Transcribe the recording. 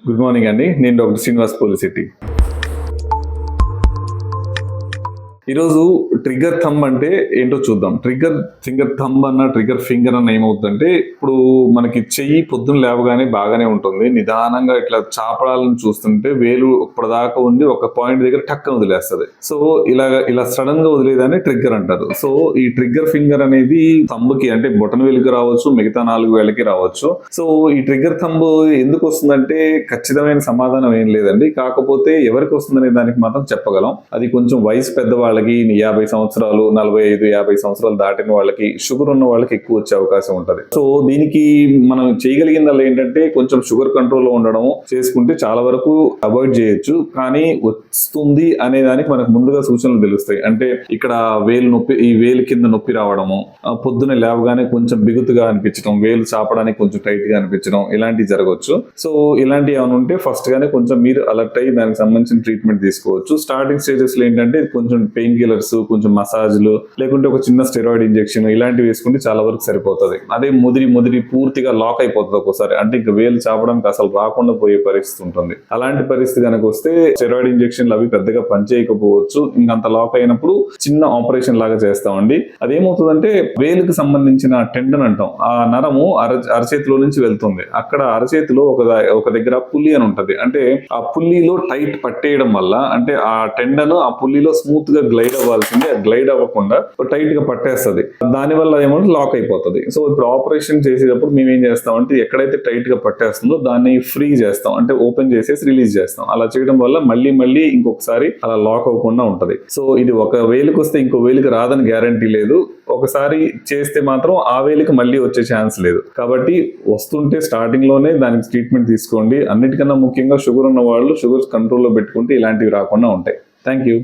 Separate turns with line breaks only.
Good morning అండి. నేను doctor Srinivas పోలిసిటీ. ఈరోజు ట్రిగ్గర్ థంబ్ అంటే ఏంటో చూద్దాం. ట్రిగ్గర్ ఫింగర్ థంబ్ అన్న ట్రిగ్గర్ ఫింగర్ అన్న ఏమవుతుందంటే, ఇప్పుడు మనకి చెయ్యి పొద్దున్న లేవగానే బాగానే ఉంటుంది, నిదానంగా ఇట్లా చాపడాలను చూస్తుంటే వేలు ఇప్పటిదాకా ఉండి ఒక పాయింట్ దగ్గర టక్కన వదిలేస్తుంది. సో ఇలా సడన్ గా వదిలేదాన్ని ట్రిగ్గర్ అంటారు. సో ఈ ట్రిగ్గర్ ఫింగర్ అనేది థంబ్కి అంటే బొటన వేలికి రావచ్చు, మిగతా 4 వేలకి రావచ్చు. సో ఈ ట్రిగ్గర్ థంబ్ ఎందుకు వస్తుందంటే ఖచ్చితమైన సమాధానం ఏం లేదండి. కాకపోతే ఎవరికి వస్తుందనే దానికి మాత్రం చెప్పగలం. అది కొంచెం వయసు పెద్దవాళ్ళకి, 50 సంవత్సరాలు, 45-50 సంవత్సరాలు దాటిన వాళ్ళకి, షుగర్ ఉన్న వాళ్ళకి ఎక్కువ వచ్చే అవకాశం ఉంటది. సో దీనికి మనం చేయగలిగిందల్లా ఏంటంటే కొంచెం షుగర్ కంట్రోల్లో ఉండడం చేసుకుంటే చాలా వరకు అవాయిడ్ చేయొచ్చు. కానీ వస్తుంది అనే దానికి మనకు ముందుగా సూచనలు తెలుస్తాయి. అంటే ఇక్కడ వేలు నొప్పి, ఈ వేలు కింద నొప్పి రావడము, పొద్దున్న లేవగానే కొంచెం బిగుతుగా అనిపించడం, వేలు చాపడానికి కొంచెం టైట్ గా అనిపించడం, ఇలాంటివి జరగవచ్చు. సో ఇలాంటివి ఏమైనా ఉంటే ఫస్ట్ గానే కొంచెం మీరు అలర్ట్ అయ్యి దానికి సంబంధించిన ట్రీట్మెంట్ తీసుకోవచ్చు. స్టార్టింగ్ స్టేజెస్ లో ఏంటంటే కొంచెం పెయిన్ కిల్లర్స్, కొంచెం మసాజ్లు, లేకుంటే ఒక చిన్న స్టెరాయిడ్ ఇంజెక్షన్ ఇలాంటివి వేసుకుంటే చాలా వరకు సరిపోతుంది. అదే ముదిరి పూర్తిగా లాక్ అయిపోతుంది ఒక్కోసారి, అంటే ఇంకా వేలు చాపడానికి అసలు రాకుండా పోయే పరిస్థితి ఉంటుంది. అలాంటి పరిస్థితి కనుక వస్తే స్టెరాయిడ్ ఇంజెక్షన్లు అవి పెద్దగా పనిచేయకపోవచ్చు. ఇంకంత లాక్ అయినప్పుడు చిన్న ఆపరేషన్ లాగా చేస్తామండి. అదేమవుతుందంటే వేలుకి సంబంధించిన టెండన్ అంటాం, ఆ నరము అరచేతిలో నుంచి వెళ్తుంది. అక్కడ అరచేతిలో ఒక దగ్గర పుల్లి అని ఉంటది. అంటే ఆ పుల్లిలో టైట్ పట్టేయడం వల్ల, అంటే ఆ టెండన్ ఆ పుల్లిలో స్మూత్ గా గ్లైడ్ అవ్వాల్సింది, గ్లైడ్ అవ్వకుండా టైట్ గా పట్టేస్తుంది. దానివల్ల ఏమంటే లాక్ అయిపోతుంది. సో ఇప్పుడు ఆపరేషన్ చేసేటప్పుడు మేము ఏం చేస్తామంటే ఎక్కడైతే టైట్ గా పట్టేస్తుందో దాన్ని ఫ్రీ చేస్తాం, అంటే ఓపెన్ చేసేసి రిలీజ్ చేస్తాం. అలా చేయడం వల్ల మళ్ళీ ఇంకొకసారి అలా లాక్ అవ్వకుండా ఉంటది. సో ఇది ఒక వేలుకి వస్తే ఇంకో వేలికి రాదని గ్యారంటీ లేదు. ఒకసారి చేస్తే మాత్రం ఆ వేలికి మళ్ళీ వచ్చే ఛాన్స్ లేదు. కాబట్టి వస్తుంటే స్టార్టింగ్ లోనే దానికి ట్రీట్మెంట్ తీసుకోండి. అన్నిటికన్నా ముఖ్యంగా షుగర్ ఉన్న వాళ్ళు షుగర్ కంట్రోల్లో పెట్టుకుంటే ఇలాంటివి రాకుండా ఉంటాయి. Thank you.